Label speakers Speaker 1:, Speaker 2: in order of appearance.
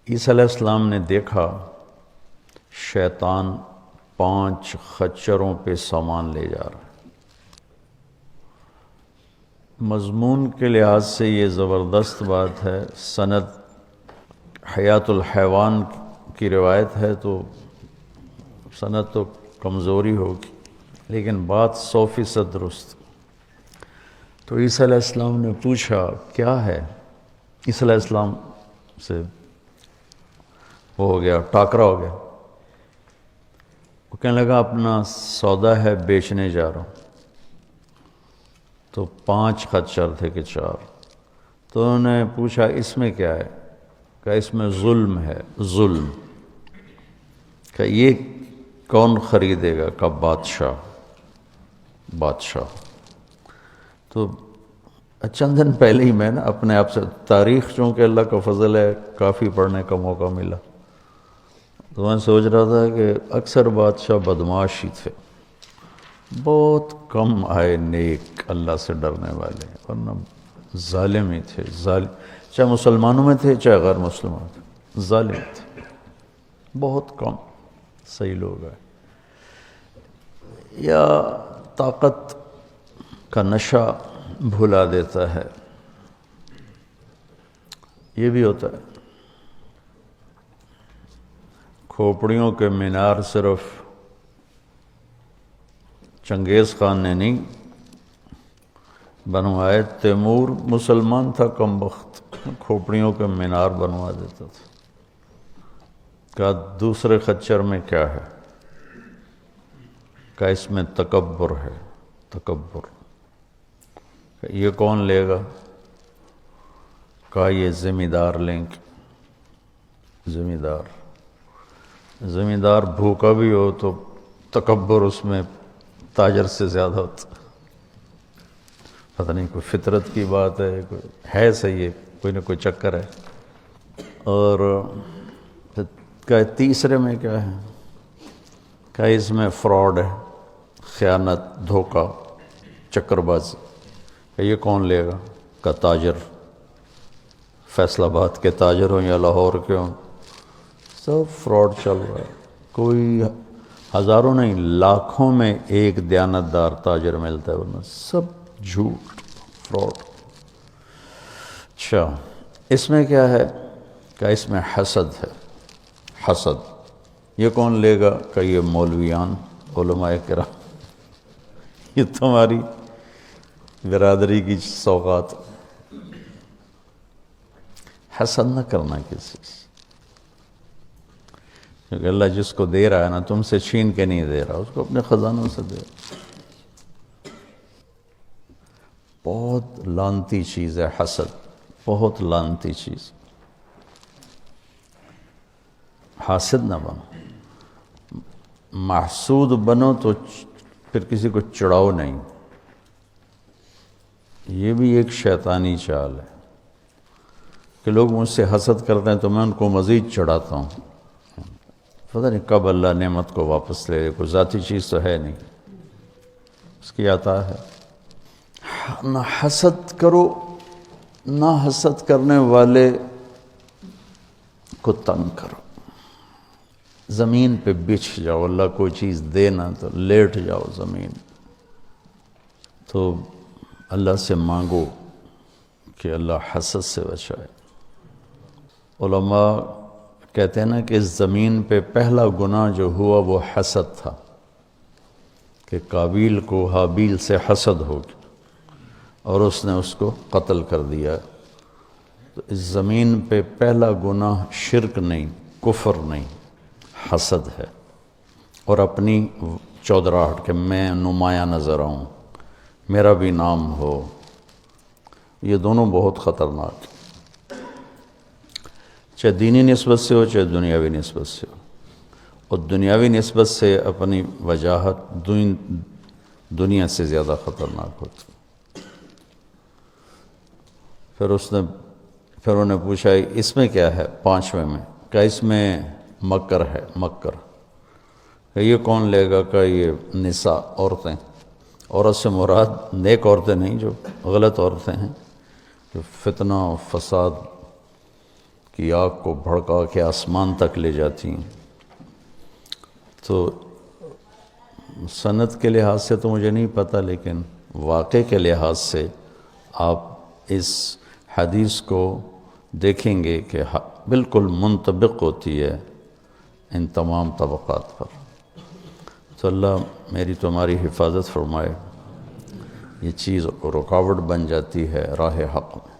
Speaker 1: عیسیٰ علیہ السلام نے دیکھا شیطان 5 خچروں پہ سامان لے جا رہا ہے۔ مضمون کے لحاظ سے یہ زبردست بات ہے، سند حیات الحیوان کی روایت ہے تو سند تو کمزوری ہوگی، لیکن بات 100% درست۔ تو عیسیٰ علیہ السلام نے پوچھا کیا ہے؟ عیسیٰ علیہ السلام سے وہ ہو گیا، ٹاکرا ہو گیا۔ وہ کہنے لگا اپنا سودا ہے، بیچنے جا رہا ہوں۔ تو 5 خچر تھے کہ 4۔ تو انہوں نے پوچھا اس میں کیا ہے؟ کہ اس میں ظلم ہے، ظلم۔ کہ یہ کون خریدے گا؟ کہ بادشاہ۔ تو چند دن پہلے ہی میں اپنے آپ سے تاریخ، چونکہ اللہ کا فضل ہے کافی پڑھنے کا موقع ملا، تو میں سوچ رہا تھا کہ اکثر بادشاہ بدمعاش ہی تھے، بہت کم آئے نیک اللہ سے ڈرنے والے، ورنہ ظالم ہی تھے، چاہے مسلمانوں میں تھے چاہے غیر مسلمان تھے، ظالم تھے، بہت کم صحیح لوگ ہیں۔ یا طاقت کا نشہ بھلا دیتا ہے، یہ بھی ہوتا ہے۔ کھوپڑیوں کے مینار صرف چنگیز خان نے نہیں بنوائے، تیمور مسلمان تھا کم بخت، کھوپڑیوں کے مینار بنوا دیتا تھا۔ کہا دوسرے خچر میں کیا ہے؟ کہ اس میں تکبر ہے، تکبر۔ کہ یہ کون لے گا؟ کہا یہ ذمہ دار لیں گے، ذمہ دار بھوکا بھی ہو تو تکبر اس میں تاجر سے زیادہ ہوتا۔ پتہ نہیں کوئی فطرت کی بات ہے صحیح ہے، کوئی نہ کوئی چکر ہے۔ اور کہ تیسرے میں کیا ہے؟ کہ اس میں فراڈ ہے، خیانت، دھوکہ، چکر بازی۔ کہ یہ کون لے گا؟ کہ تاجر، فیصل آباد کے تاجر ہوں یا لاہور کے ہوں، سب فراڈ چل رہا ہے۔ کوئی ہزاروں نہیں، لاکھوں میں ایک دیانتدار تاجر ملتا ہے، ورنہ سب جھوٹ، فراڈ۔ اچھا اس میں کیا ہے؟ کہ اس میں حسد ہے، حسد۔ یہ کون لے گا؟ کہ یہ مولویان، علماء کرام، یہ تمہاری برادری کی سوغات۔ حسد نہ کرنا کسی سے، کیونکہ اللہ جس کو دے رہا ہے نا، تم سے چھین کے نہیں دے رہا، اس کو اپنے خزانوں سے دے رہا۔ بہت لعنتی چیز ہے حسد، بہت لعنتی چیز۔ حاسد نہ بنو، محسود بنو تو پھر کسی کو چڑھاؤ نہیں۔ یہ بھی ایک شیطانی چال ہے کہ لوگ مجھ سے حسد کرتے ہیں تو میں ان کو مزید چڑھاتا ہوں، پتہ نہیں کب اللہ نعمت کو واپس لے لے، کوئی ذاتی چیز تو ہے نہیں، اس کی عطا ہے۔ نہ حسد کرو، نہ حسد کرنے والے کو تنگ کرو۔ زمین پہ بچھ جاؤ، اللہ کوئی چیز دے نا تو لیٹ جاؤ زمین، تو اللہ سے مانگو کہ اللہ حسد سے بچائے۔ علماء کہتے ہیں نا کہ اس زمین پہ پہلا گناہ جو ہوا وہ حسد تھا، کہ قابیل کو حابیل سے حسد ہو گیا اور اس نے اس کو قتل کر دیا۔ تو اس زمین پہ پہلا گناہ شرک نہیں، کفر نہیں، حسد ہے، اور اپنی چودراہٹ کہ میں نمایاں نظر آؤں، میرا بھی نام ہو۔ یہ دونوں بہت خطرناک، چاہے دینی نسبت سے ہو چاہے دنیاوی نسبت سے ہو، اور دنیاوی نسبت سے اپنی وجاہت دنیا سے زیادہ خطرناک ہوتی۔ پھر انہوں نے پوچھا اس میں کیا ہے؟ 5ویں میں کہ اس میں مکر ہے، مکر۔ کہ یہ کون لے گا؟ کہ یہ نساء، عورتیں۔ عورت سے مراد نیک عورتیں نہیں، جو غلط عورتیں ہیں، جو فتنہ و فساد کی آگ کو بھڑکا کے آسمان تک لے جاتی ہیں. تو سند کے لحاظ سے تو مجھے نہیں پتہ، لیکن واقع کے لحاظ سے آپ اس حدیث کو دیکھیں گے کہ بالکل منطبق ہوتی ہے ان تمام طبقات پر. تو اللہ میری تمہاری حفاظت فرمائے. یہ چیز رکاوٹ بن جاتی ہے راہ حق میں.